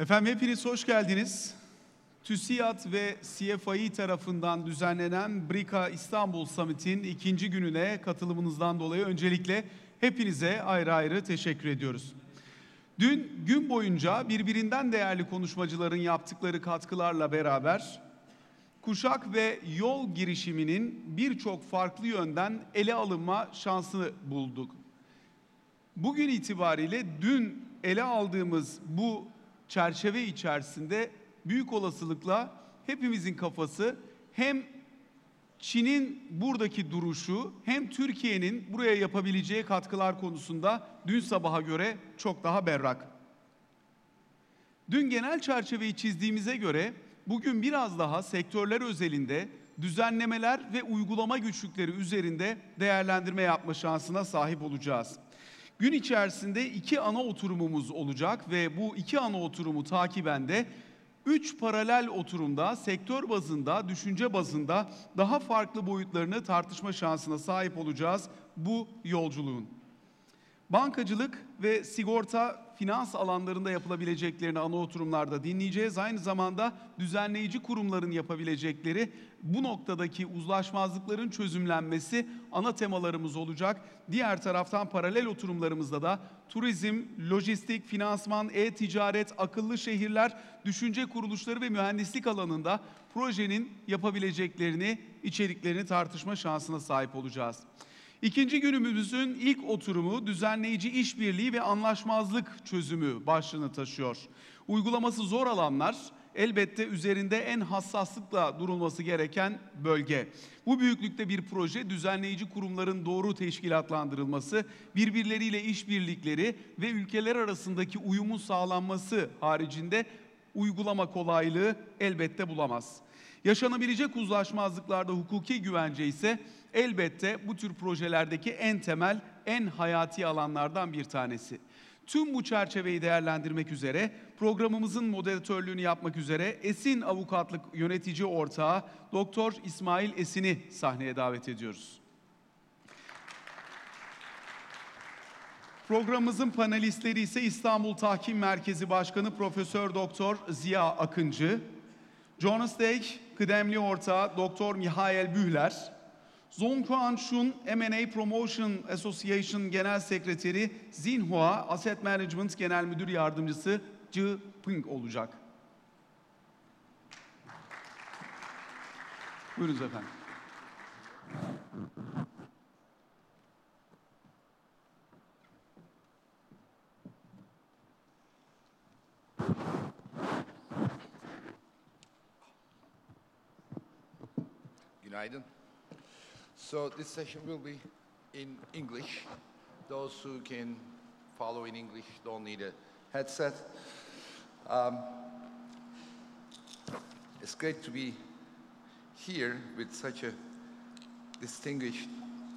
Efendim hepiniz hoş geldiniz. TÜSİAD ve CFI tarafından düzenlenen BRICA İstanbul Summit'in ikinci gününe katılımınızdan dolayı öncelikle hepinize ayrı ayrı teşekkür ediyoruz. Dün gün boyunca birbirinden değerli konuşmacıların yaptıkları katkılarla beraber Kuşak ve Yol Girişimi'nin birçok farklı yönden ele alınma şansı bulduk. Bugün itibariyle dün ele aldığımız bu çerçeve içerisinde büyük olasılıkla hepimizin kafası hem Çin'in buradaki duruşu hem Türkiye'nin buraya yapabileceği katkılar konusunda dün sabaha göre çok daha berrak. Dün genel çerçeveyi çizdiğimize göre bugün biraz daha sektörler özelinde düzenlemeler ve uygulama güçlükleri üzerinde değerlendirme yapma şansına sahip olacağız. Gün içerisinde 2 ana oturumumuz olacak ve bu 2 ana oturumu takiben de 3 paralel oturumda sektör bazında, düşünce bazında daha farklı boyutlarını tartışma şansına sahip olacağız bu yolculuğun. Bankacılık ve sigorta, finans alanlarında yapılabileceklerini ana oturumlarda dinleyeceğiz. Aynı zamanda düzenleyici kurumların yapabilecekleri bu noktadaki uzlaşmazlıkların çözümlenmesi ana temalarımız olacak. Diğer taraftan paralel oturumlarımızda da turizm, lojistik, finansman, e-ticaret, akıllı şehirler, düşünce kuruluşları ve mühendislik alanında projenin yapabileceklerini, içeriklerini tartışma şansına sahip olacağız. İkinci günümüzün ilk oturumu düzenleyici işbirliği ve anlaşmazlık çözümü başlığını taşıyor. Uygulaması zor alanlar elbette üzerinde en hassaslıkla durulması gereken bölge. Bu büyüklükte bir proje düzenleyici kurumların doğru teşkilatlandırılması, birbirleriyle işbirlikleri ve ülkeler arasındaki uyumun sağlanması haricinde uygulama kolaylığı elbette bulamaz. Yaşanabilecek uzlaşmazlıklarda hukuki güvence ise elbette bu tür projelerdeki en temel, en hayati alanlardan bir tanesi. Tüm bu çerçeveyi değerlendirmek üzere programımızın moderatörlüğünü yapmak üzere Esin Avukatlık Yönetici Ortağı Doktor İsmail Esin'i sahneye davet ediyoruz. Programımızın panelistleri ise İstanbul Tahkim Merkezi Başkanı Profesör Doktor Ziya Akıncı, Jonas Day Kıdemli Ortağı Doktor Mihail Bühler, Zhonghuan Shun M&A Promotion Association Genel Sekreteri Zinhua Asset Management Genel Müdür Yardımcısı Zhi Ping olacak. Buyurunuz efendim. Günaydın. So this session will be in English. Those who can follow in English don't need a headset. It's great to be here with such a distinguished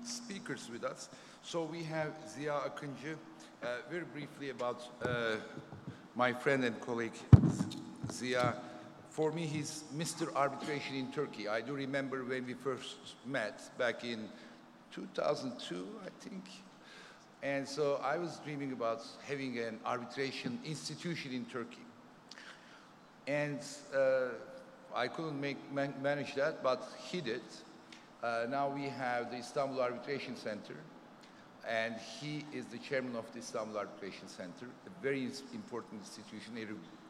speakers with us. So we have Ziya Akıncı. Very briefly about my friend and colleague Ziya. For me, he's Mr. Arbitration in Turkey. I do remember when we first met back in 2002, I think. And so I was dreaming about having an arbitration institution in Turkey. And I couldn't manage that, but he did. Now we have the Istanbul Arbitration Center, and he is the chairman of the Istanbul Arbitration Center, a very important institution,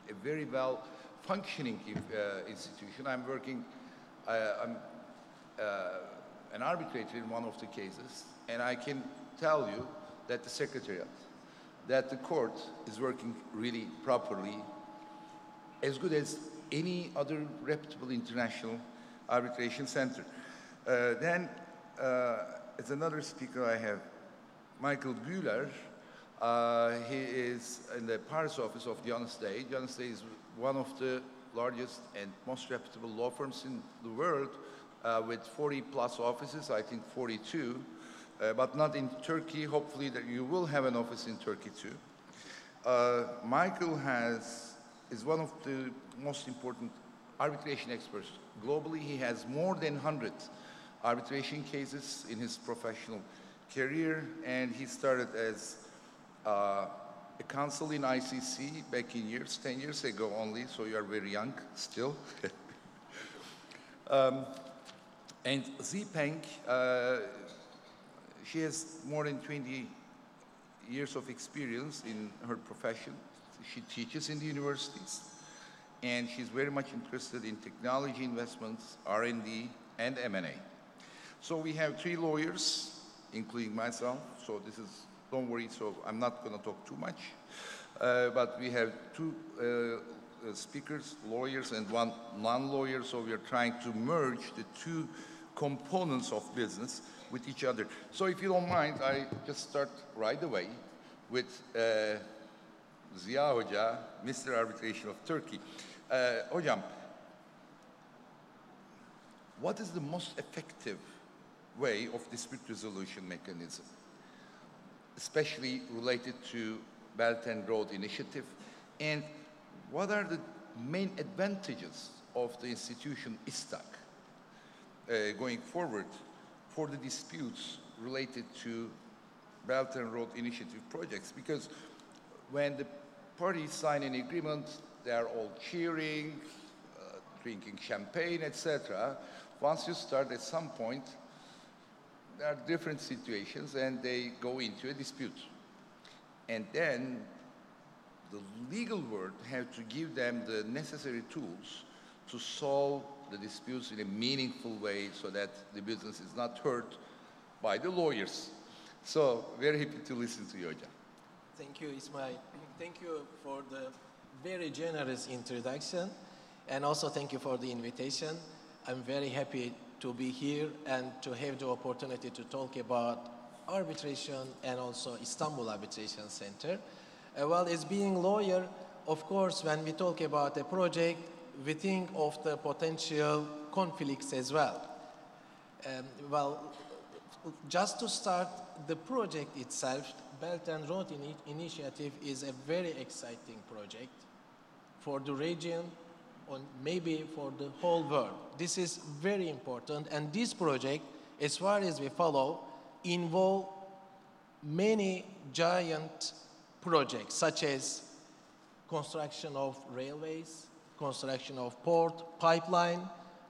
a very well functioning institution. I'm working, I'm an arbitrator in one of the cases, and I can tell you that the secretariat, that the court is working really properly, as good as any other reputable international arbitration center. Then, as another speaker, I have Michael Bühler. He is in the Paris office of Jonas Day. Jonas Day is one of the largest and most reputable law firms in the world with 40 plus offices, I think 42, but not in Turkey. Hopefully that you will have an office in Turkey too. Michael is one of the most important arbitration experts globally. He has more than 100 arbitration cases in his professional career, and he started as a counsel in ICC back in years, 10 years ago only, so you are very young still. And Zipeng, she has more than 20 years of experience in her profession. She teaches in the universities, and she's very much interested in technology investments, R&D, and M&A. So we have 3 lawyers, including myself, so this is, don't worry, so I'm not going to talk too much. But we have 2 speakers, lawyers, and 1 non-lawyer, so we are trying to merge the 2 components of business with each other. So if you don't mind, I just start right away with Ziya Hoca, Mr. Arbitration of Turkey. Hocam, what is the most effective way of dispute resolution mechanism, especially related to Belt and Road Initiative? And what are the main advantages of the institution İSTAK going forward for the disputes related to Belt and Road Initiative projects? Because when the parties sign an agreement, they are all cheering, drinking champagne, etc. Once you start, at some point, there are different situations and they go into a dispute. And then the legal world have to give them the necessary tools to solve the disputes in a meaningful way so that the business is not hurt by the lawyers. So, very happy to listen to you, Hocam. Thank you, Ismail. Thank you for the very generous introduction, and also thank you for the invitation. I'm very happy to be here and to have the opportunity to talk about arbitration and also Istanbul Arbitration Center. Well, as being lawyer, of course, when we talk about a project, we think of the potential conflicts as well. Well, just to start, the project itself, Belt and Road Initiative, is a very exciting project for the region, or maybe for the whole world. This is very important, and this project, as far as we follow, involve many giant projects, such as construction of railways, construction of port, pipeline.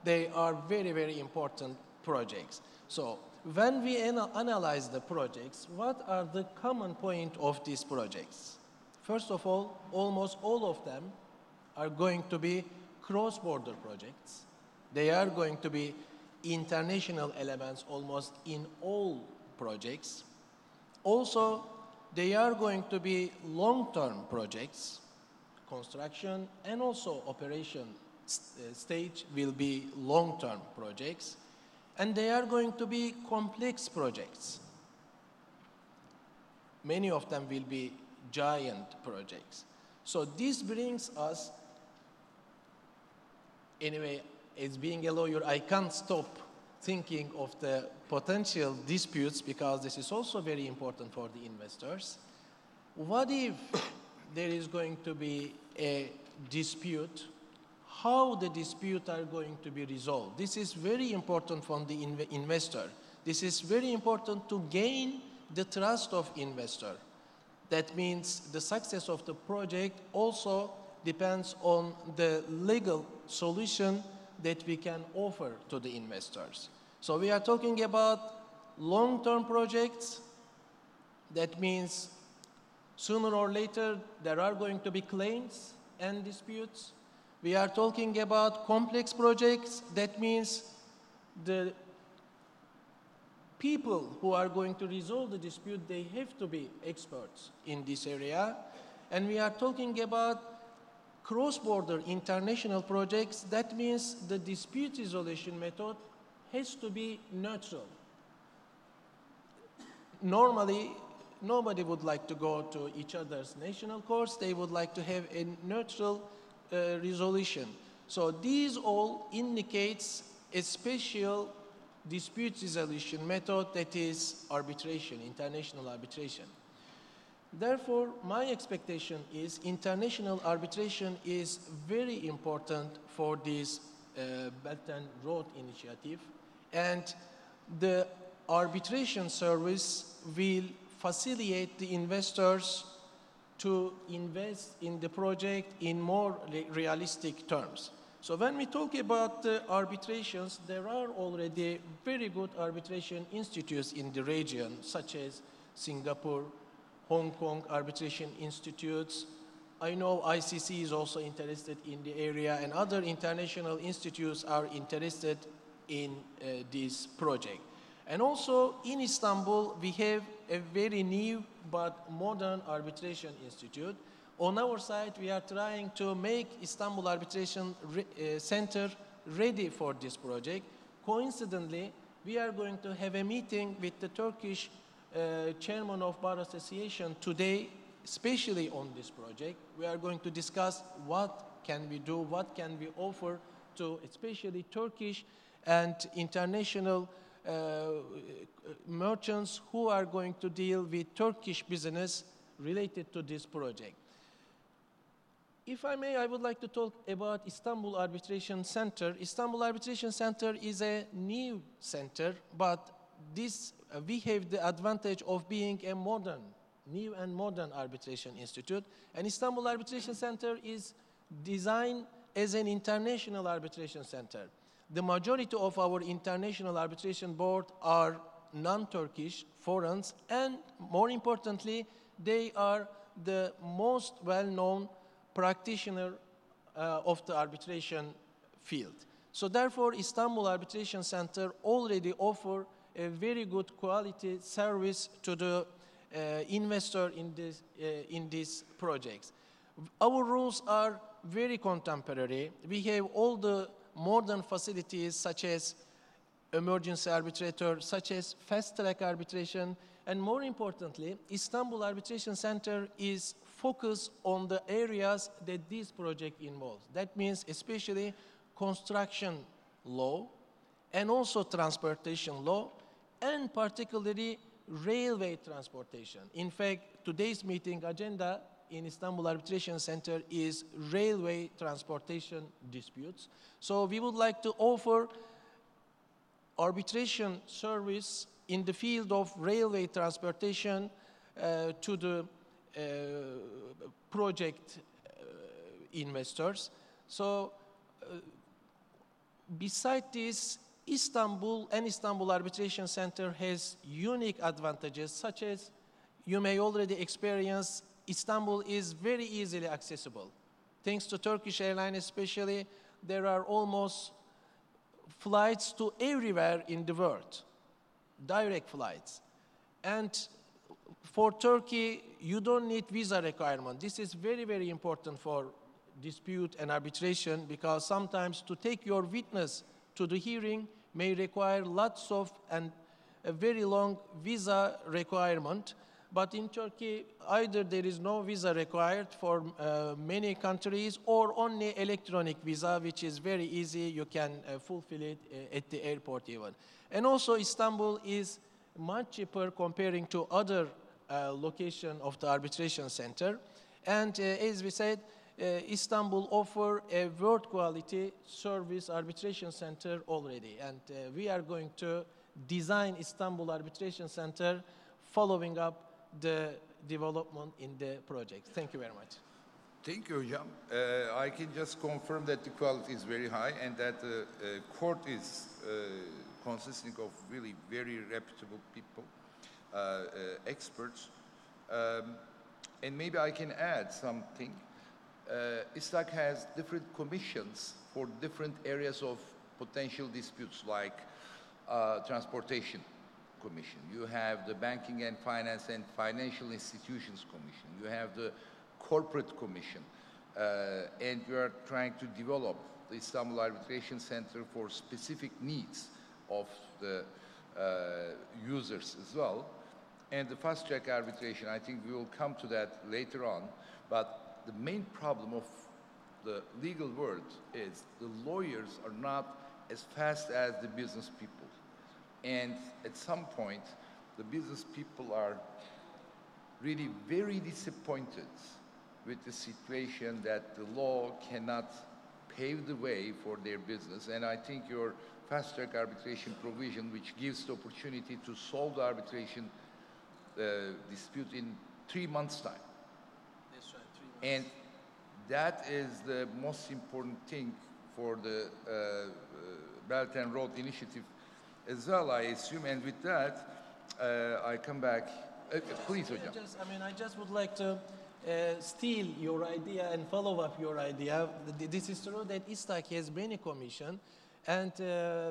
They are very, very important projects. So when we analyze the projects, what are the common point of these projects? First of all, almost all of them are going to be cross-border projects. They are going to be international elements almost in all projects. Also, they are going to be long-term projects. Construction and also operation stage will be long-term projects. And they are going to be complex projects. Many of them will be giant projects. So this brings us, anyway, as being a lawyer, I can't stop thinking of the potential disputes because this is also very important for the investors. What if there is going to be a dispute? How the dispute are going to be resolved? This is very important for the investor. This is very important to gain the trust of investor. That means the success of the project also depends on the legal solution that we can offer to the investors. So we are talking about long-term projects. That means sooner or later there are going to be claims and disputes. We are talking about complex projects. That means the people who are going to resolve the dispute, they have to be experts in this area. And we are talking about cross-border international projects. That means the dispute resolution method has to be neutral. Normally, nobody would like to go to each other's national courts. They would like to have a neutral resolution. So these all indicates a special dispute resolution method that is arbitration, international arbitration. Therefore, my expectation is international arbitration is very important for this Belt and Road Initiative, and the arbitration service will facilitate the investors to invest in the project in more realistic terms. So when we talk about arbitrations, there are already very good arbitration institutes in the region, such as Singapore, Hong Kong arbitration institutes. I know ICC is also interested in the area, and other international institutes are interested in this project. And also in Istanbul, we have a very new but modern arbitration institute. On our side, we are trying to make Istanbul Arbitration Center ready for this project. Coincidentally, we are going to have a meeting with the Turkish chairman of Bar Association today, especially on this project. We are going to discuss what can we do, what can we offer to especially Turkish and international merchants who are going to deal with Turkish business related to this project. If I may, I would like to talk about Istanbul Arbitration Center. Istanbul Arbitration Center is a new center, but we have the advantage of being a new and modern arbitration institute. And Istanbul Arbitration Center is designed as an international arbitration center. The majority of our international arbitration board are non-Turkish, foreigners, and more importantly, they are the most well-known practitioner of the arbitration field. So therefore, Istanbul Arbitration Center already offer a very good quality service to the investor in these projects. Our rules are very contemporary. We have all the modern facilities such as emergency arbitrator, such as fast-track arbitration, and more importantly, Istanbul Arbitration Center is focused on the areas that this project involves. That means especially construction law and also transportation law, and particularly railway transportation. In fact, today's meeting agenda in Istanbul Arbitration Center is railway transportation disputes. So we would like to offer arbitration service in the field of railway transportation to the project investors. So beside this, Istanbul Arbitration Center has unique advantages, such as you may already experience. Istanbul is very easily accessible. Thanks to Turkish Airlines especially, there are almost flights to everywhere in the world, direct flights. And for Turkey, you don't need visa requirement. This is very, very important for dispute and arbitration, because sometimes to take your witness to the hearing may require lots of and a very long visa requirement. But in Turkey, either there is no visa required for many countries, or only electronic visa, which is very easy. You can fulfill it at the airport even. And also Istanbul is much cheaper comparing to other location of the arbitration center. And as we said, Istanbul offer a world quality service arbitration center already. And we are going to design Istanbul Arbitration Center following up the development in the project. Thank you very much. Thank you, Hocam. I can just confirm that the quality is very high and that the court is consisting of really very reputable people, experts. And maybe I can add something. İSTAK has different commissions for different areas of potential disputes, like transportation commission. You have the Banking and Finance and Financial Institutions Commission. You have the Corporate Commission. And we are trying to develop the Istanbul Arbitration Center for specific needs of the users as well. And the fast-track arbitration, I think we will come to that later on. But the main problem of the legal world is the lawyers are not as fast as the business people. And at some point, the business people are really very disappointed with the situation that the law cannot pave the way for their business. And I think your fast-track arbitration provision, which gives the opportunity to solve the arbitration dispute in 3 months' time. And that is the most important thing for the Belt and Road Initiative as well, I assume. And with that, I come back. Please, Hocam. I just would like to steal your idea and follow up your idea. This is true that İSTAK has many commission. And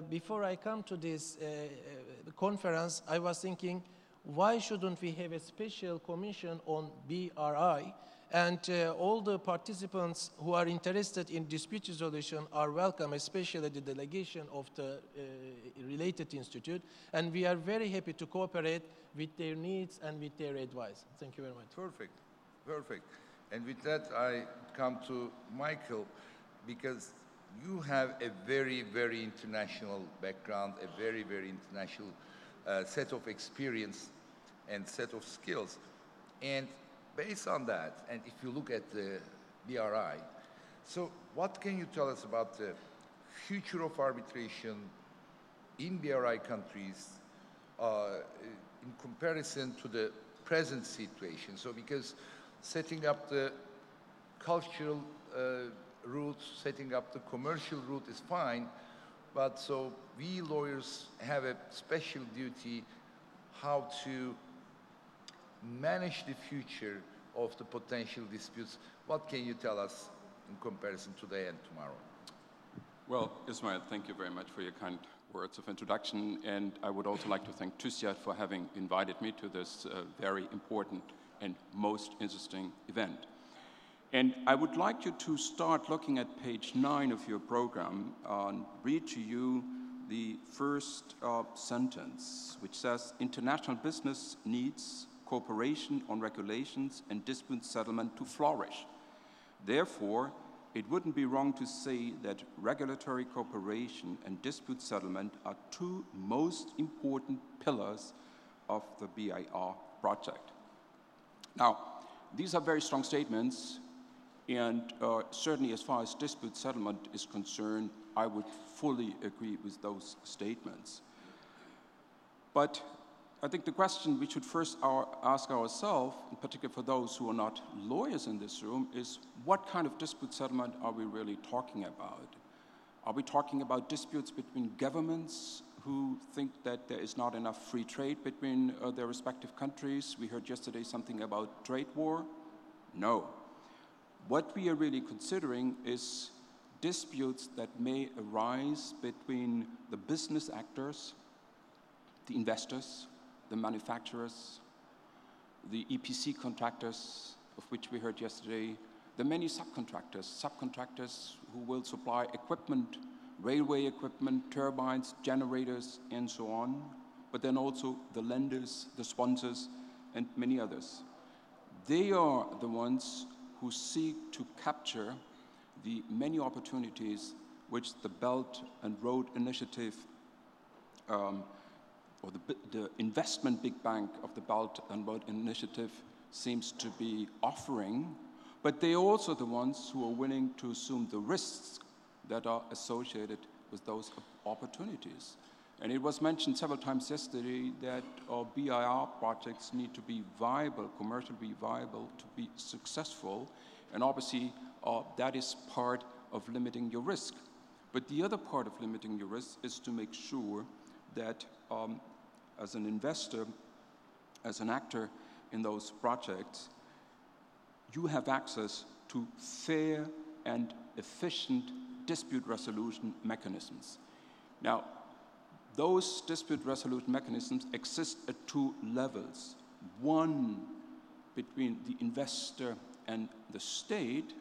before I come to this conference, I was thinking, why shouldn't we have a special commission on BRI? And all the participants who are interested in dispute resolution are welcome, especially the delegation of the related institute. And we are very happy to cooperate with their needs and with their advice. Thank you very much. Perfect, perfect. And with that, I come to Michael, because you have a very, very international background, a very, very international set of experience and set of skills. And based on that, and if you look at the BRI, so what can you tell us about the future of arbitration in BRI countries in comparison to the present situation? So because setting up the cultural route, setting up the commercial route is fine, but so we lawyers have a special duty how to manage the future of the potential disputes. What can you tell us in comparison today and tomorrow? Well, Ismail, thank you very much for your kind words of introduction, and I would also like to thank TÜSİAD for having invited me to this very important and most interesting event. And I would like you to start looking at page 9 of your program and read to you the first sentence, which says, international business needs cooperation on regulations and dispute settlement to flourish. Therefore, it wouldn't be wrong to say that regulatory cooperation and dispute settlement are two most important pillars of the BIR project. Now, these are very strong statements, and certainly as far as dispute settlement is concerned, I would fully agree with those statements. But I think the question we should first ask ourselves, in particular for those who are not lawyers in this room, is what kind of dispute settlement are we really talking about? Are we talking about disputes between governments who think that there is not enough free trade between their respective countries? We heard yesterday something about trade war. No. What we are really considering is disputes that may arise between the business actors, the investors, the manufacturers, the EPC contractors, of which we heard yesterday, the many subcontractors who will supply equipment, railway equipment, turbines, generators, and so on, but then also the lenders, the sponsors, and many others. They are the ones who seek to capture the many opportunities which the Belt and Road Initiative or the investment big bank of the Belt and Road Initiative seems to be offering, but they are also the ones who are willing to assume the risks that are associated with those opportunities. And it was mentioned several times yesterday that BIR projects need to be viable, commercially viable, to be successful, and obviously that is part of limiting your risk. But the other part of limiting your risk is to make sure that as an investor, as an actor in those projects, you have access to fair and efficient dispute resolution mechanisms. Now, those dispute resolution mechanisms exist at two levels. One between the investor and the state,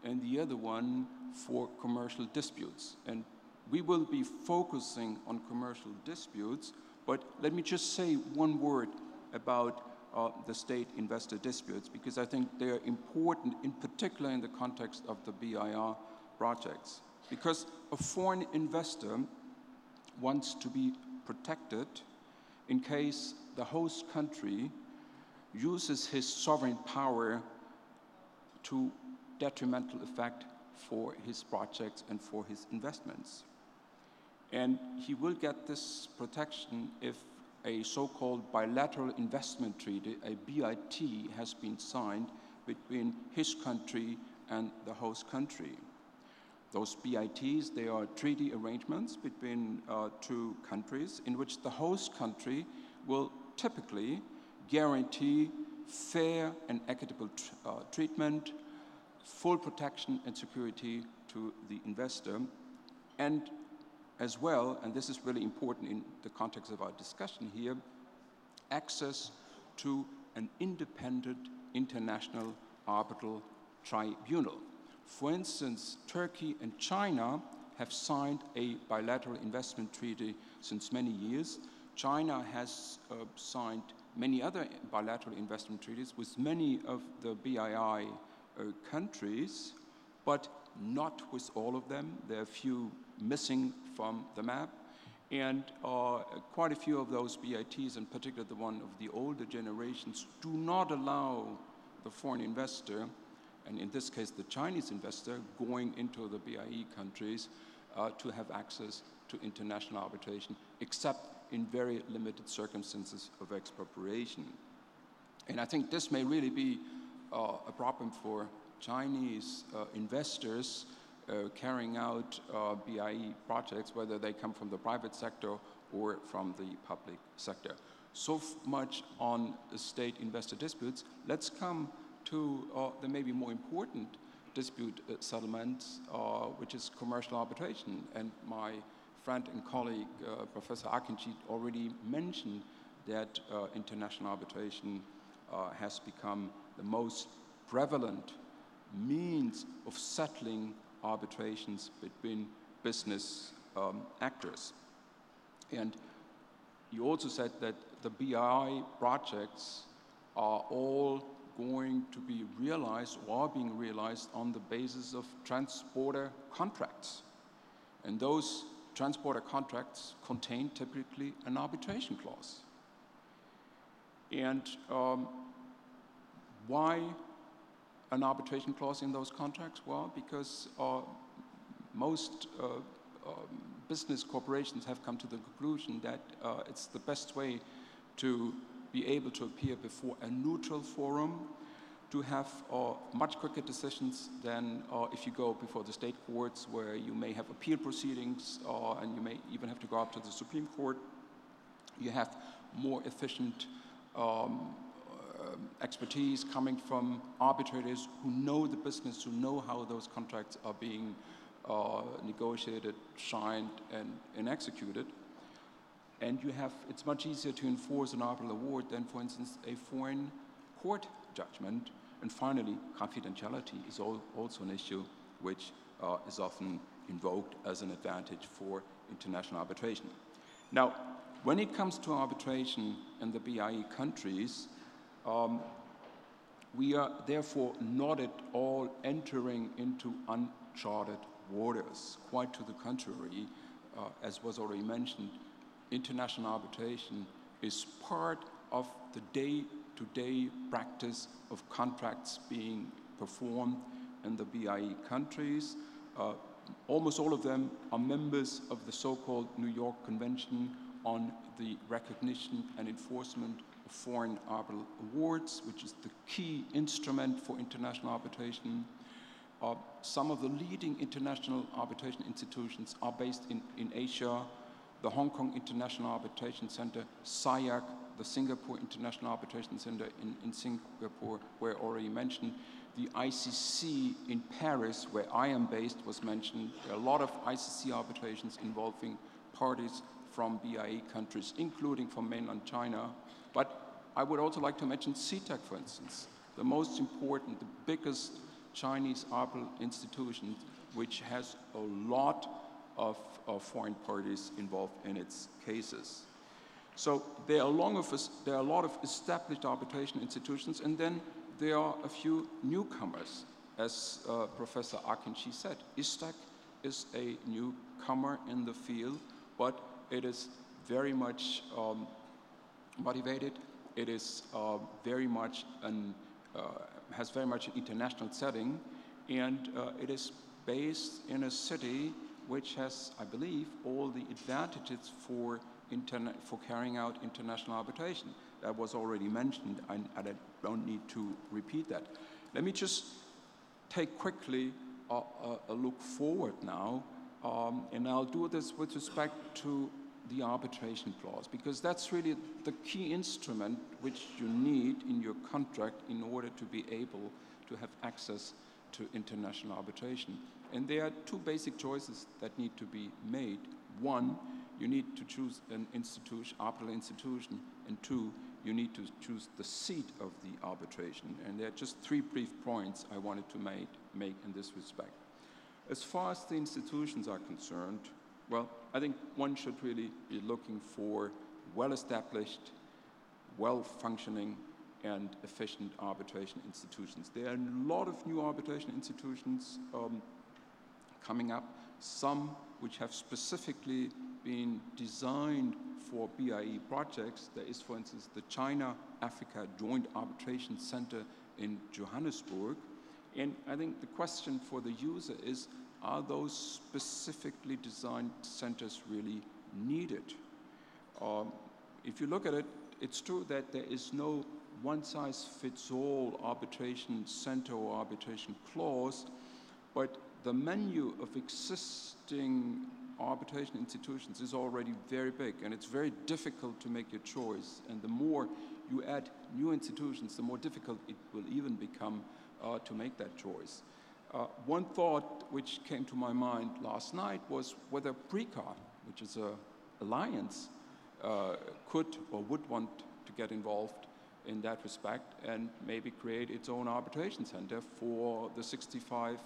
and the other one for commercial disputes. And we will be focusing on commercial disputes, but let me just say one word about the state-investor disputes, because I think they are important, in particular in the context of the BIR projects. Because a foreign investor wants to be protected in case the host country uses his sovereign power to detrimental effect for his projects and for his investments. And he will get this protection if a so-called bilateral investment treaty, a BIT, has been signed between his country and the host country. Those BITs, they are treaty arrangements between two countries in which the host country will typically guarantee fair and equitable treatment, full protection and security to the investor, and as well, and this is really important in the context of our discussion here, access to an independent international arbitral tribunal. For instance, Turkey and China have signed a bilateral investment treaty since many years. China has signed many other bilateral investment treaties with many of the BII countries, but not with all of them. There are a few missing from the map, and quite a few of those BITs, in particular the one of the older generations, do not allow the foreign investor, and in this case the Chinese investor, going into the BIE countries to have access to international arbitration, except in very limited circumstances of expropriation. And I think this may really be a problem for Chinese investors carrying out BIE projects, whether they come from the private sector or from the public sector. So much on state investor disputes. Let's come to the maybe more important dispute settlement, which is commercial arbitration. And my friend and colleague, Professor Akinci, already mentioned that international arbitration has become the most prevalent means of settling arbitrations between business actors. And you also said that the BI projects are all going to be realized or are being realized on the basis of transporter contracts. And those transporter contracts contain typically an arbitration clause. And why an arbitration clause in those contracts? Well, because most business corporations have come to the conclusion that it's the best way to be able to appear before a neutral forum, to have much quicker decisions than if you go before the state courts, where you may have appeal proceedings and you may even have to go up to the Supreme Court. You have more efficient expertise coming from arbitrators who know the business, who know how those contracts are being negotiated, signed, and executed. And you have, it's much easier to enforce an arbitral award than, for instance, a foreign court judgment. And finally, confidentiality is also an issue which is often invoked as an advantage for international arbitration. Now, when it comes to arbitration in the BIE countries, we are therefore not at all entering into uncharted waters. Quite to the contrary, as was already mentioned, international arbitration is part of the day-to-day practice of contracts being performed in the BIE countries. Almost all of them are members of the so-called New York Convention on the Recognition and Enforcement of Foreign Arbitral Awards, which is the key instrument for international arbitration. Some of the leading international arbitration institutions are based in Asia: the Hong Kong International Arbitration Center, SIAC, the Singapore International Arbitration Center in Singapore, were already mentioned. The ICC in Paris, where I am based, was mentioned. There are a lot of ICC arbitrations involving parties from BIE countries, including from mainland China. But I would also like to mention CITAC, for instance, the most important, the biggest Chinese arbitral institution, which has a lot of foreign parties involved in its cases. So there are a lot of established arbitration institutions, and then there are a few newcomers, as Professor Akinci said. ISTAC is a newcomer in the field, but it is very much motivated. It is very much has very much an international setting, and it is based in a city which has, I believe, all the advantages for carrying out international arbitration. That was already mentioned, and I don't need to repeat that. Let me just take quickly a look forward now, and I'll do this with respect to the arbitration clause, because that's really the key instrument which you need in your contract in order to be able to have access to international arbitration. And there are two basic choices that need to be made. One, you need to choose an institution, arbitral institution, and two, you need to choose the seat of the arbitration. And there are just three brief points I wanted to make in this respect. As far as the institutions are concerned, well, I think one should really be looking for well-established, well-functioning, and efficient arbitration institutions. There are a lot of new arbitration institutions coming up, some which have specifically been designed for BRICA projects. There is, for instance, the China-Africa Joint Arbitration Center in Johannesburg. And I think the question for the user is, are those specifically designed centers really needed? If you look at it, it's true that there is no one-size-fits-all arbitration center or arbitration clause, but the menu of existing arbitration institutions is already very big, and it's very difficult to make your choice. And the more you add new institutions, the more difficult it will even become to make that choice. One thought which came to my mind last night was whether BRICA, which is an alliance, could or would want to get involved in that respect and maybe create its own arbitration center for the 65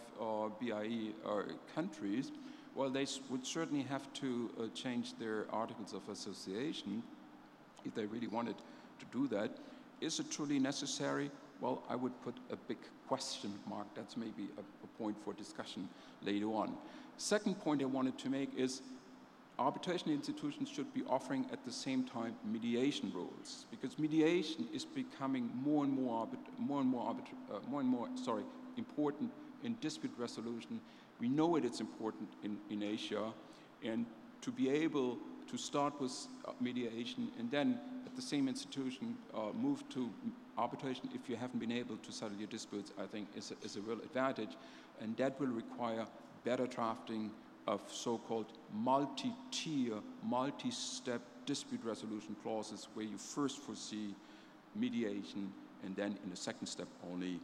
BRICA countries. Well, they would certainly have to change their articles of association if they really wanted to do that. Is it truly necessary? Well, I would put a big question mark. That's maybe a point for discussion later on. Second point I wanted to make is arbitration institutions should be offering at the same time mediation rules, because mediation is becoming more and more important in dispute resolution. We know it's important in Asia, and to be able to start with mediation and then at the same institution move to arbitration if you haven't been able to settle your disputes, I think is a real advantage, and that will require better drafting of so-called multi-tier, multi-step dispute resolution clauses where you first foresee mediation and then in the second step only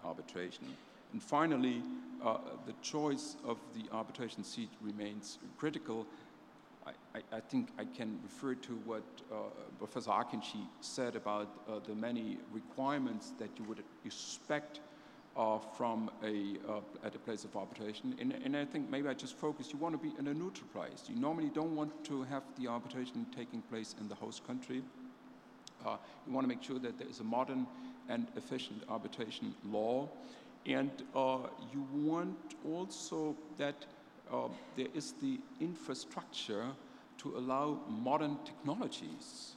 arbitration. And finally, the choice of the arbitration seat remains critical. I think I can refer to what Professor Akinci said about the many requirements that you would expect from at a place of arbitration. And I think maybe I just focus, you want to be in a neutral place. You normally don't want to have the arbitration taking place in the host country. You want to make sure that there is a modern and efficient arbitration law. And you want also that there is the infrastructure to allow modern technologies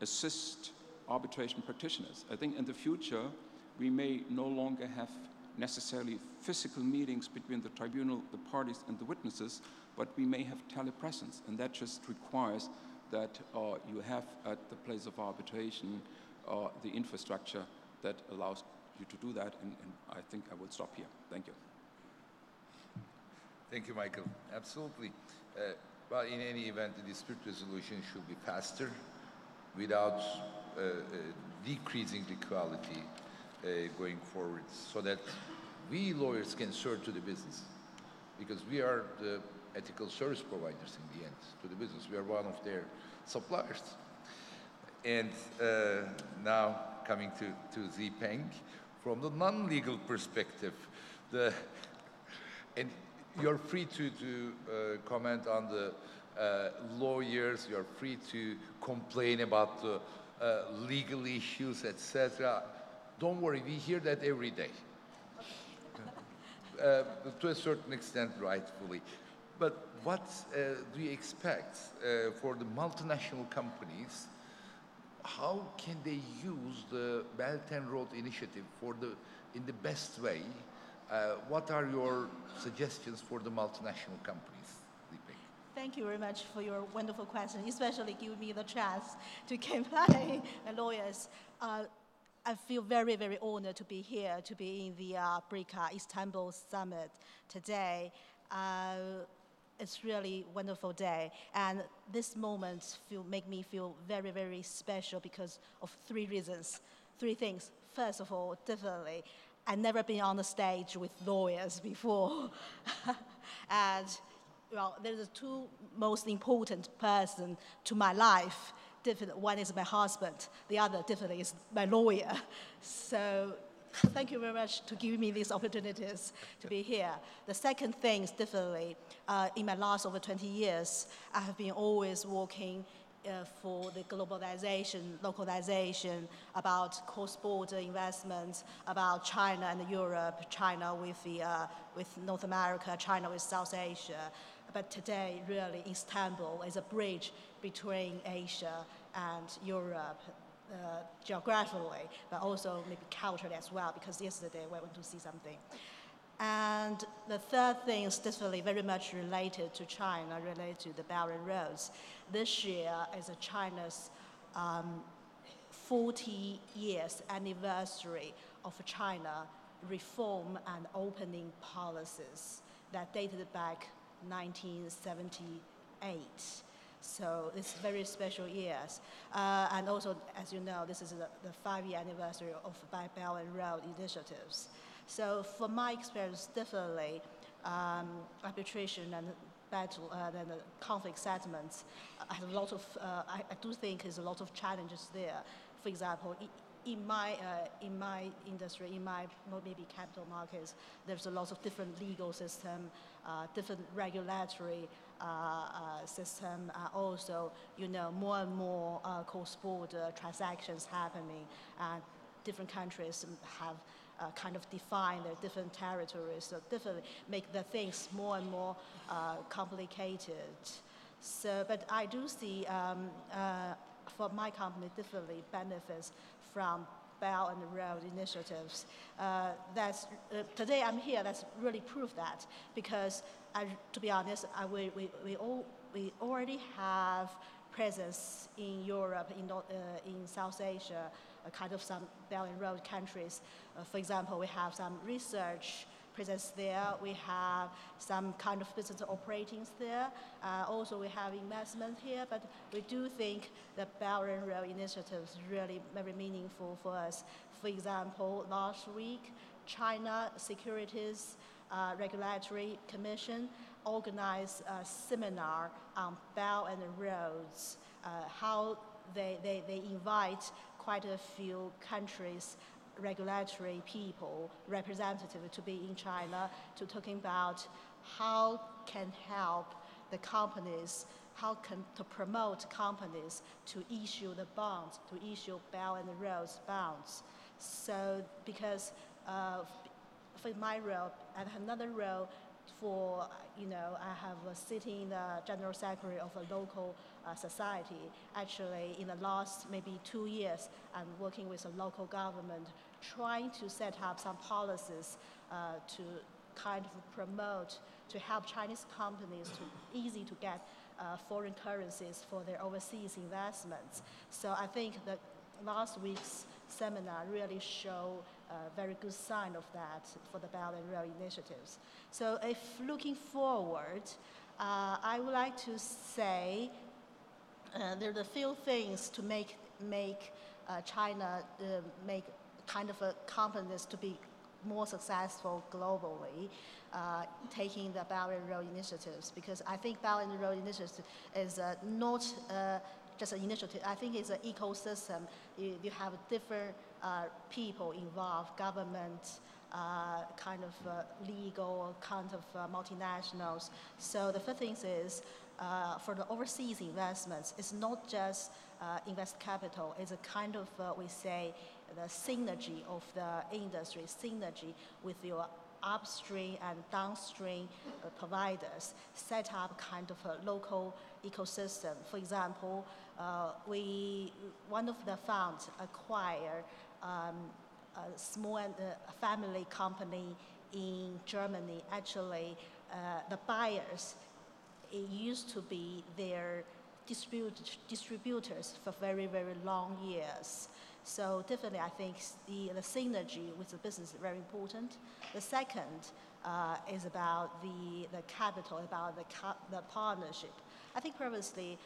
assist arbitration practitioners. I think in the future, we may no longer have necessarily physical meetings between the tribunal, the parties, and the witnesses, but we may have telepresence, and that just requires that you have at the place of arbitration the infrastructure that allows you to do that, and I think I will stop here. Thank you. Thank you, Michael. Absolutely. Well, in any event, the dispute resolution should be faster without decreasing the quality going forward, so that we lawyers can serve to the business, because we are the ethical service providers in the end to the business. We are one of their suppliers. And now coming to Zipeng, from the non-legal perspective, and you're free to comment on the lawyers, you're free to complain about the legal issues, etc. Don't worry, we hear that every day. To a certain extent, rightfully. But what do you expect for the multinational companies? How can they use the Belt and Road Initiative in the best way? What are your suggestions for the multinational companies, Zipeng? Thank you very much for your wonderful question, especially giving me the chance to campaign lawyers. I feel very, very honored to be here, to be in the BRICA Istanbul Summit today. It's really a wonderful day, and this moment make me feel very, very special because of three reasons, three things. First of all, definitely, I've never been on the stage with lawyers before, and well, there's the two most important person to my life. One is my husband, the other definitely is my lawyer. So thank you very much to give me these opportunities to be here. The second thing is definitely, in my last over 20 years, I have been always working for the globalization, localization, about cross-border investments, about China and Europe, China with North America, China with South Asia. But today, really, Istanbul is a bridge between Asia and Europe, geographically, but also maybe culturally as well, because yesterday we went to see something. And the third thing is definitely very much related to China, related to the Belt and Roads. This year is China's 40 years anniversary of China reform and opening policies that dated back 1978. So it's very special years. And also, as you know, this is the 5-year anniversary of Belt and Road initiatives. So from my experience, definitely arbitration and battle and conflict settlements have a lot of, I do think there's a lot of challenges there. For example, in my industry, in my maybe capital markets, there's a lot of different legal system, different regulatory system. Also, more and more cross-border transactions happening, and different countries have kind of define their different territories, so definitely make the things more and more complicated. So, but I do see for my company definitely benefits from Belt and Road initiatives. Today I'm here, that's really proof that, because to be honest, we already have presence in Europe, in South Asia, kind of some Belt and Road countries. For example, we have some research presence there. We have some kind of business operations there. Also, we have investment here, but we do think the Belt and Road initiative is really very meaningful for us. For example, last week, China Securities Regulatory Commission organized a seminar on Belt and Roads, how they invite quite a few countries, regulatory people, representatives to be in China, to talking about how can help the companies, to promote companies to issue the bonds, to issue Belt and Roads bonds. So because for my role and another role, I have a sitting the general secretary of a local society. Actually, in the last maybe 2 years, I'm working with a local government, trying to set up some policies to kind of promote, to help Chinese companies to easy to get foreign currencies for their overseas investments. So I think that last week's seminar really show a very good sign of that for the Belt and Road initiatives. So if looking forward, I would like to say there are a few things to make China make kind of a companies to be more successful globally, taking the Belt and Road initiatives, because I think Belt and Road initiative is not just an initiative. I think it's an ecosystem. You have different people involved, government, kind of legal, kind of multinationals. So the first thing is, for the overseas investments, it's not just invest capital. It's a kind of, we say, the synergy of the industry, synergy with your upstream and downstream providers, set up kind of a local ecosystem. For example, one of the funds acquired a small family company in Germany. Actually, the buyers, it used to be their distributors for very, very long years. So definitely, I think the synergy with the business is very important. The second is about the capital, about the partnership. I think previously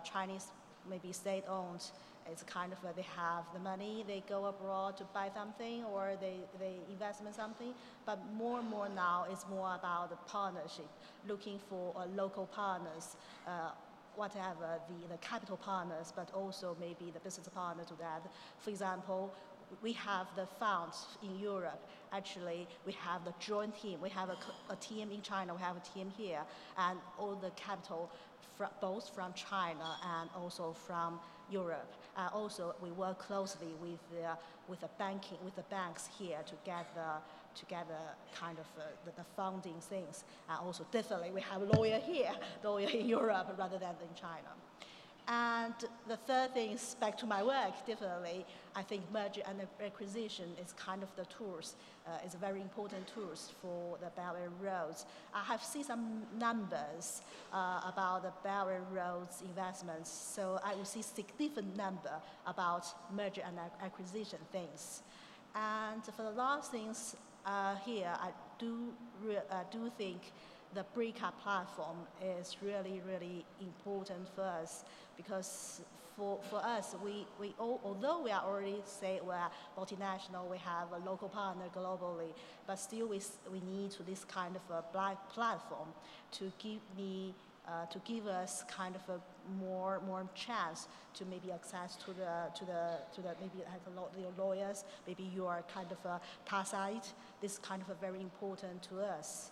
Chinese, maybe state-owned, it's kind of where they have the money, they go abroad to buy something or they invest in something. But more and more now, it's more about the partnership, looking for local partners, whatever the capital partners, but also maybe the business partner to that. For example, we have the funds in Europe. Actually, we have the joint team. We have a team in China, we have a team here, and all the capital both from China and also from Europe. Also, we work closely with the banks here to get the kind of the funding things. And also, definitely, we have a lawyer here, lawyer in Europe rather than in China. And the third thing is back to my work, definitely, I think merger and acquisition is kind of the tools, is a very important tools for the Belt and Roads. I have seen some numbers about the Belt and Roads investments, so I will see significant number about merger and acquisition things. And for the last things here, I do think the BRICA platform is really, really important for us, because for us, although we are already say we're multinational, we have a local partner globally, but still we need to this kind of a platform to give us kind of a more chance to maybe access to the maybe the lawyers, maybe you are kind of a TÜSİAD. This is kind of a very important to us.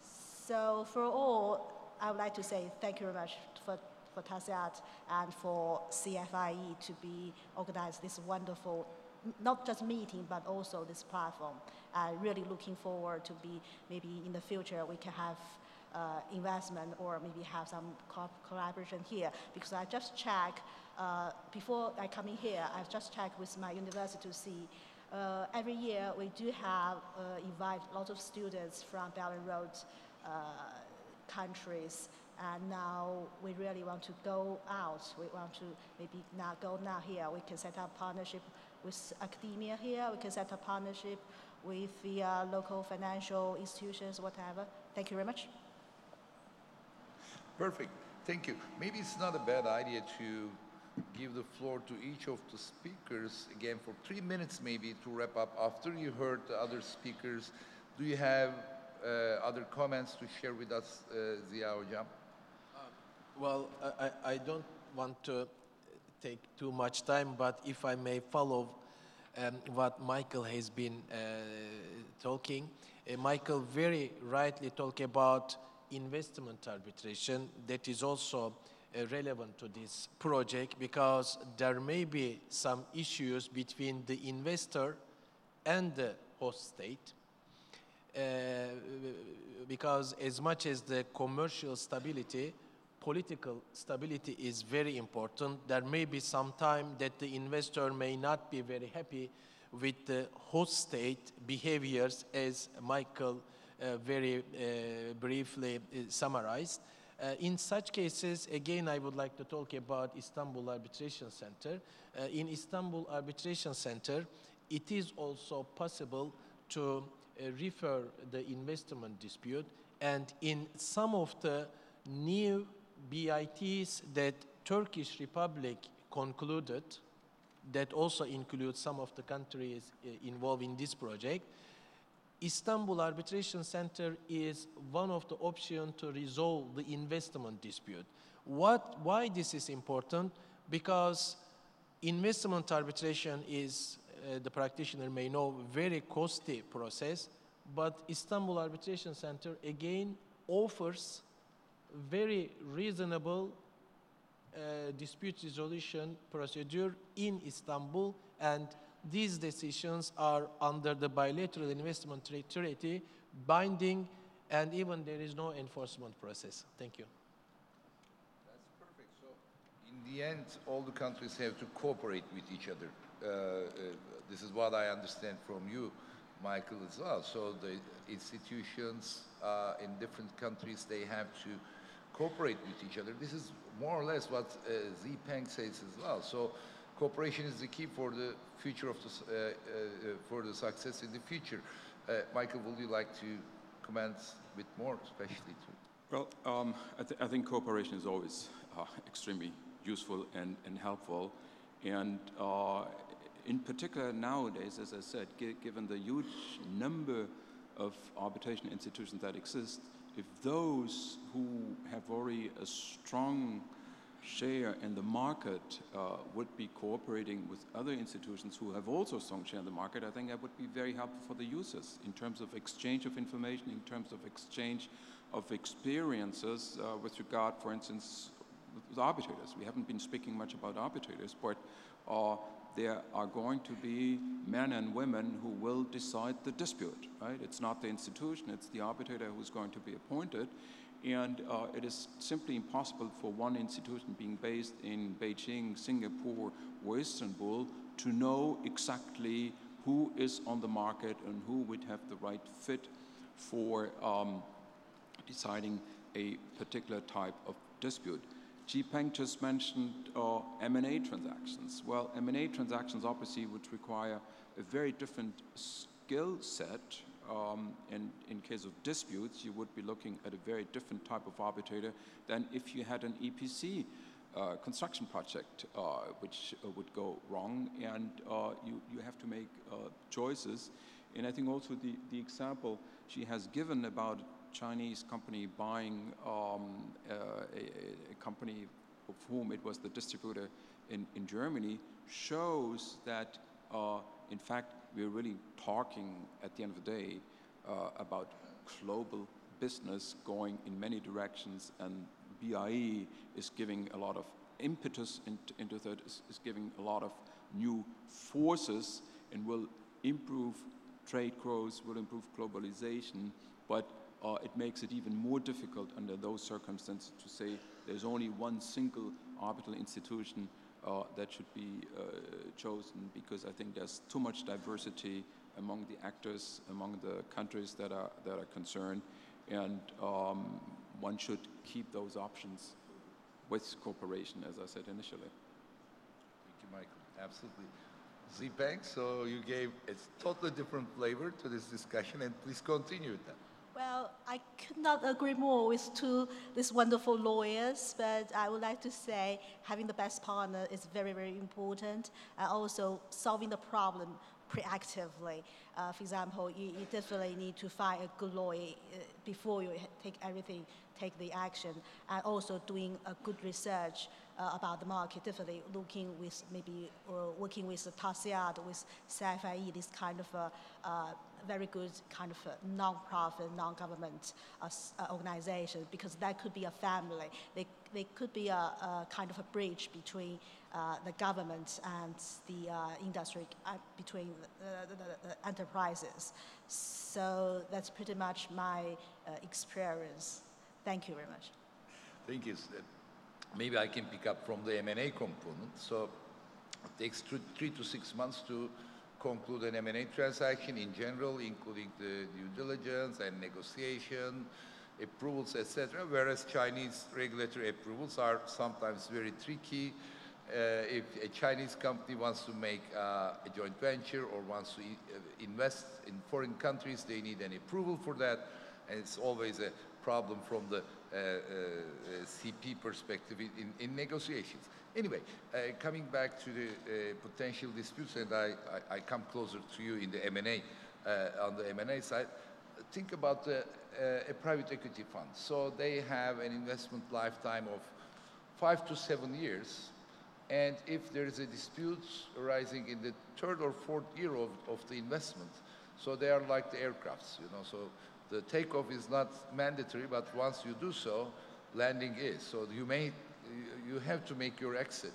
So for all, I would like to say thank you very much for TÜSİAD and for CFIE to be organized this wonderful, not just meeting, but also this platform. Really looking forward to be, maybe in the future we can have investment or maybe have some collaboration here. Because I just checked, before I come in here, I've just checked with my university to see every year we do have invite lots of students from Belt and Road countries, and now we really want to go out. We want to maybe go here. We can set up partnership with academia here. We can set up partnership with the local financial institutions, whatever. Thank you very much. Perfect. Thank you. Maybe it's not a bad idea to give the floor to each of the speakers again for 3 minutes, maybe, to wrap up. After you heard the other speakers, do you have other comments to share with us, Ziya Hocam? Well, I don't want to take too much time, but if I may follow what Michael has been talking. Michael very rightly talked about investment arbitration. That is also relevant to this project, because there may be some issues between the investor and the host state. Because as much as the commercial stability, political stability is very important. There may be some time that the investor may not be very happy with the host state behaviors, as Michael very briefly summarized. In such cases, again, I would like to talk about Istanbul Arbitration Center. In Istanbul Arbitration Center, it is also possible to refer the investment dispute, and in some of the new BITs that Turkish Republic concluded, that also includes some of the countries involved in this project, Istanbul Arbitration Center is one of the options to resolve the investment dispute. Why this is important? Because investment arbitration is, the practitioner may know, very costly process, but Istanbul Arbitration Center again offers very reasonable dispute resolution procedure in Istanbul, and these decisions are under the bilateral investment treaty binding, and even there is no enforcement process. Thank you. That's perfect. So in the end, all the countries have to cooperate with each other. This is what I understand from you, Michael, as well. So the institutions in different countries, they have to cooperate with each other. This is more or less what Zipeng says as well. So cooperation is the key for the future of for the success in the future. Michael, would you like to comment a bit more, especially to? Well, I think cooperation is always extremely useful and helpful, and in particular nowadays, as I said, given the huge number of arbitration institutions that exist, if those who have already a strong share in the market would be cooperating with other institutions who have also strong share in the market, I think that would be very helpful for the users in terms of exchange of information, in terms of exchange of experiences with regard, for instance, with arbitrators. We haven't been speaking much about arbitrators, but there are going to be men and women who will decide the dispute, right? It's not the institution, it's the arbitrator who's going to be appointed. And it is simply impossible for one institution being based in Beijing, Singapore, or Istanbul to know exactly who is on the market and who would have the right fit for deciding a particular type of dispute. Ji Peng just mentioned M&A transactions. Well, M&A transactions obviously would require a very different skill set. And in case of disputes, you would be looking at a very different type of arbitrator than if you had an EPC construction project which would go wrong, and you have to make choices. And I think also the example she has given about Chinese company buying a company of whom it was the distributor in Germany shows that in fact we're really talking at the end of the day about global business going in many directions, and BRICA is giving a lot of impetus into that, is giving a lot of new forces and will improve trade growth, will improve globalization, but it makes it even more difficult under those circumstances to say there's only one single arbitral institution that should be chosen, because I think there's too much diversity among the actors, among the countries that are concerned, and one should keep those options with cooperation, as I said initially. Thank you, Michael. Absolutely. Ji Peng, so you gave a totally different flavor to this discussion, and please continue with that. Well, I could not agree more with these wonderful lawyers, but I would like to say having the best partner is very, very important, and also solving the problem proactively. For example, you definitely need to find a good lawyer before you take the action, and also doing a good research about the market, definitely looking with maybe working with the TÜSİAD, with CFIE, this kind of very good kind of non-profit, non-government organization, because that could be a family. They could be a kind of a bridge between the government and the industry, between the enterprises. So that's pretty much my experience. Thank you very much. Thank you. Maybe I can pick up from the M&A component. So it takes 3 to 6 months to conclude an M&A transaction in general, including the due diligence and negotiation, approvals, etc., whereas Chinese regulatory approvals are sometimes very tricky. If a Chinese company wants to make a joint venture or wants to invest in foreign countries, they need an approval for that, and it's always a problem from the CP perspective in negotiations. Anyway, coming back to the potential disputes, and I come closer to you in the M&A, on the M&A side, think about a private equity fund. So they have an investment lifetime of 5 to 7 years, and if there is a dispute arising in the 3rd or 4th year of the investment, so they are like the aircrafts, you know, so the takeoff is not mandatory, but once you do so, landing is. So you have to make your exit.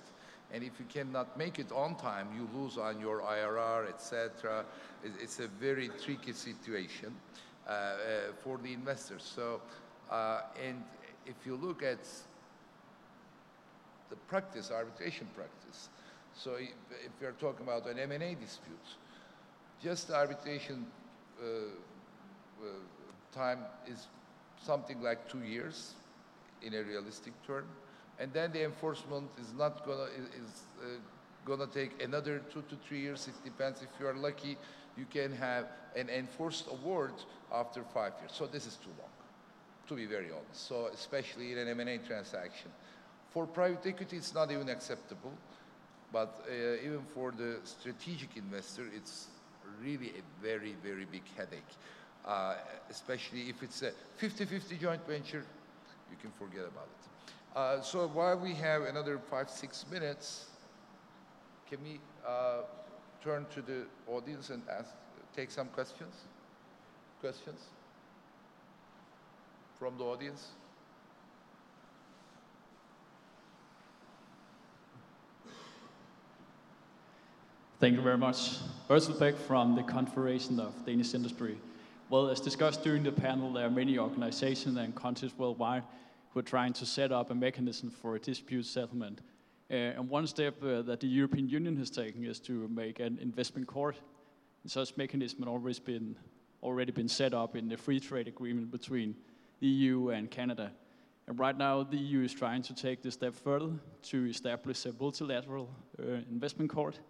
And if you cannot make it on time, you lose on your IRR, etc. It's a very tricky situation for the investors. So, and if you look at the practice, arbitration practice, so if you're talking about an M&A dispute, just the arbitration time is something like 2 years in a realistic term, and then the enforcement is not gonna gonna take another 2 to 3 years. It depends. If you are lucky, you can have an enforced award after 5 years. So this is too long, to be very honest. So especially in an M&A transaction. For private equity, it's not even acceptable. But even for the strategic investor, it's really a very, very big headache. Especially if it's a 50-50 joint venture, you can forget about it. So while we have another 5-6 minutes, can we turn to the audience and take some questions? Questions from the audience? Thank you very much. Ursula Beck from the Confederation of Danish Industry. Well, as discussed during the panel, there are many organizations and countries worldwide who are trying to set up a mechanism for a dispute settlement. And one step that the European Union has taken is to make an investment court. And such mechanism has already been set up in the free trade agreement between the EU and Canada. And right now, the EU is trying to take this step further to establish a multilateral investment court.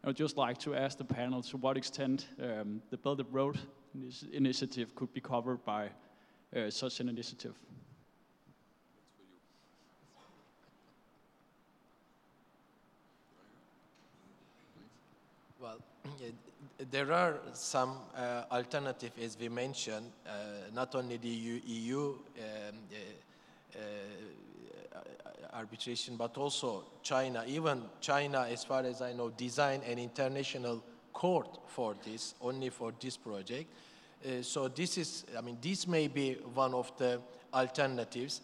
I would just like to ask the panel to what extent the Belt and Road initiative could be covered by such an initiative. Well, there are some alternatives, as we mentioned, not only the EU arbitration, but also China. Even China, as far as I know, designed an international court for this, only for this project. So this is, this may be one of the alternatives.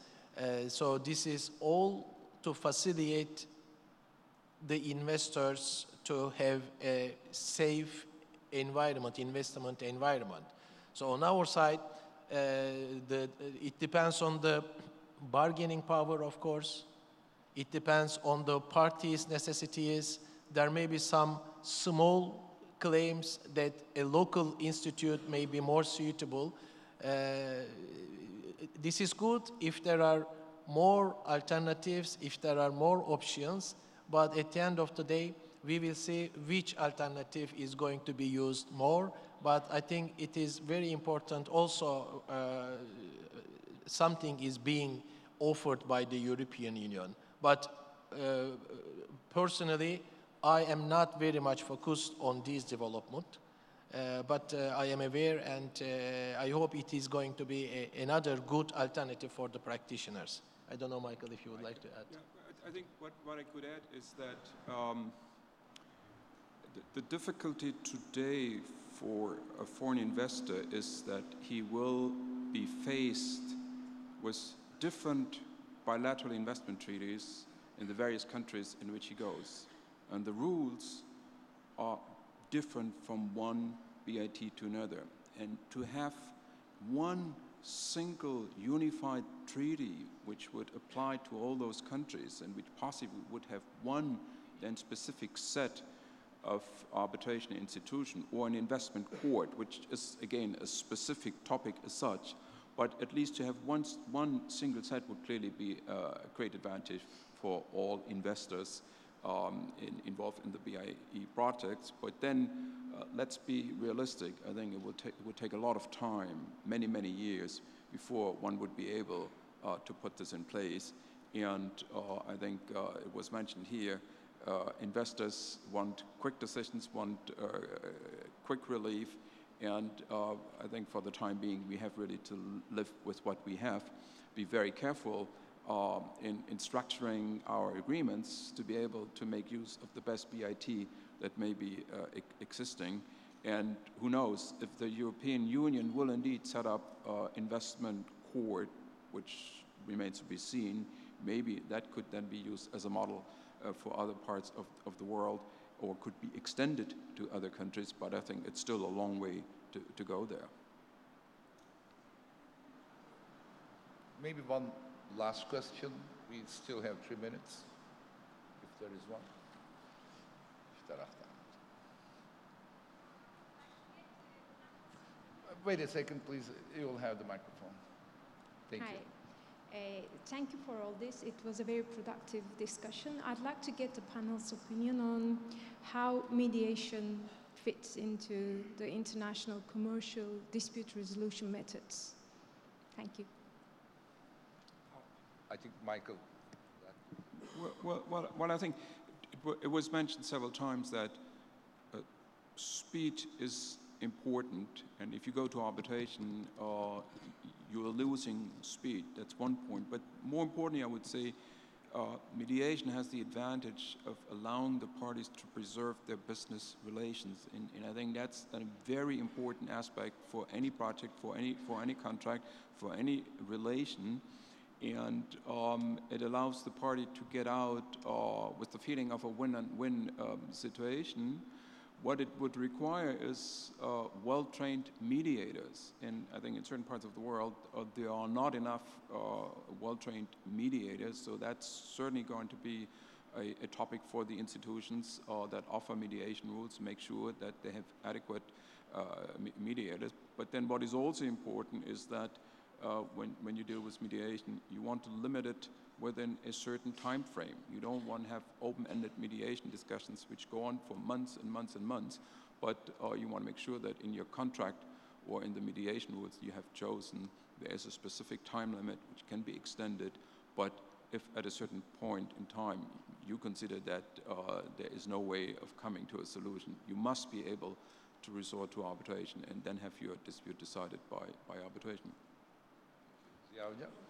So this is all to facilitate the investors to have a safe environment, investment environment. So on our side, it depends on the bargaining power, of course. It depends on the parties' necessities. There may be some small claims that a local institute may be more suitable. This is good if there are more alternatives, if there are more options, but at the end of the day, we will see which alternative is going to be used more. But I think it is very important also something is being offered by the European Union. But personally, I am not very much focused on this development, but I am aware, and I hope it is going to be another good alternative for the practitioners. I don't know, Michael, if you would like to add. Yeah, I think what I could add is that the difficulty today for a foreign investor is that he will be faced with different bilateral investment treaties in the various countries in which he goes. And the rules are different from one BIT to another. And to have one single unified treaty which would apply to all those countries and which possibly would have one then specific set of arbitration institution or an investment court, which is again a specific topic as such, but at least to have one single set would clearly be a great advantage for all investors involved in the BIE projects. But then let's be realistic. I think it would take a lot of time, many, many years, before one would be able to put this in place. And I think it was mentioned here, investors want quick decisions, want quick relief, and I think for the time being we have really to live with what we have, be very careful in structuring our agreements to be able to make use of the best BIT that may be existing. And who knows, if the European Union will indeed set up investment court, which remains to be seen, maybe that could then be used as a model for other parts of the world, or could be extended to other countries, but I think it's still a long way to go there. Maybe one last question. We still have 3 minutes, if there is one. Wait a second, please. You will have the microphone. Thank you. Thank you for all this. It was a very productive discussion. I'd like to get the panel's opinion on how mediation fits into the international commercial dispute resolution methods. Thank you. I think Michael. Well, I think it was mentioned several times that speed is important, and if you go to arbitration, you're losing speed. That's one point. But more importantly, I would say mediation has the advantage of allowing the parties to preserve their business relations, and I think that's a very important aspect for any project, for any contract, for any relation. And it allows the party to get out with the feeling of a win-win situation. What it would require is well-trained mediators. And I think in certain parts of the world, there are not enough well-trained mediators. So that's certainly going to be a topic for the institutions that offer mediation rules, make sure that they have adequate mediators. But then what is also important is that when you deal with mediation, you want to limit it within a certain time frame. You don't want to have open-ended mediation discussions which go on for months and months and months, but you want to make sure that in your contract or in the mediation rules you have chosen there is a specific time limit which can be extended, but if at a certain point in time you consider that there is no way of coming to a solution, you must be able to resort to arbitration and then have your dispute decided by arbitration.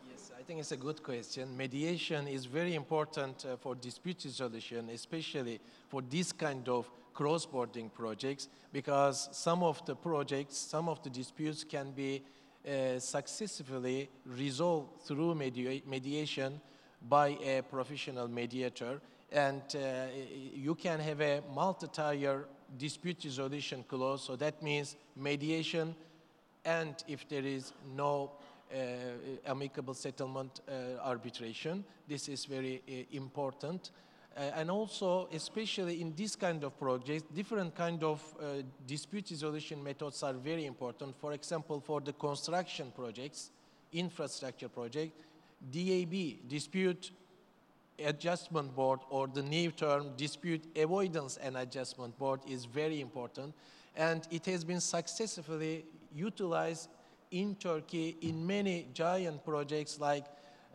Yes, I think it's a good question. Mediation is very important for dispute resolution, especially for this kind of cross-border projects, because some of the projects, some of the disputes can be successfully resolved through mediation by a professional mediator, and you can have a multi-tier dispute resolution clause, so that means mediation, and if there is no amicable settlement arbitration. This is very important. And also, especially in this kind of projects, different kind of dispute resolution methods are very important. For example, for the construction projects, infrastructure project, DAB, Dispute Adjustment Board, or the new term, Dispute Avoidance and Adjustment Board, is very important. And it has been successfully utilized in Turkey in many giant projects like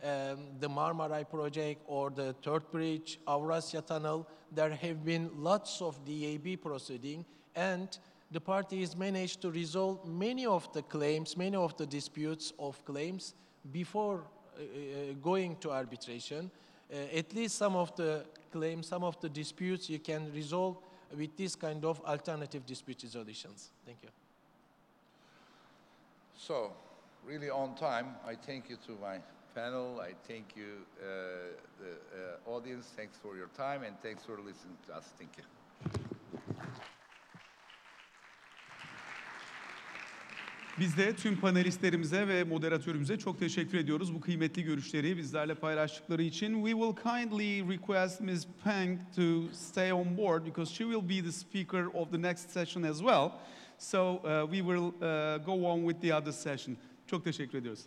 the Marmaray project or the Third Bridge, Avrasya Tunnel. There have been lots of DAB proceeding, and the parties managed to resolve many of the claims, many of the disputes of claims before going to arbitration. At least some of the claims, some of the disputes you can resolve with this kind of alternative dispute resolutions. Thank you. So, really on time, I thank you to my panel, I thank you, the audience, thanks for your time, and thanks for listening to us. Thank you. Biz de tüm panelistlerimize ve moderatörümüze çok teşekkür ediyoruz bu kıymetli görüşleri bizlerle paylaştıkları için. We will kindly request Ms. Peng to stay on board because she will be the speaker of the next session as well. So we will go on with the other session. Çok teşekkür ediyoruz.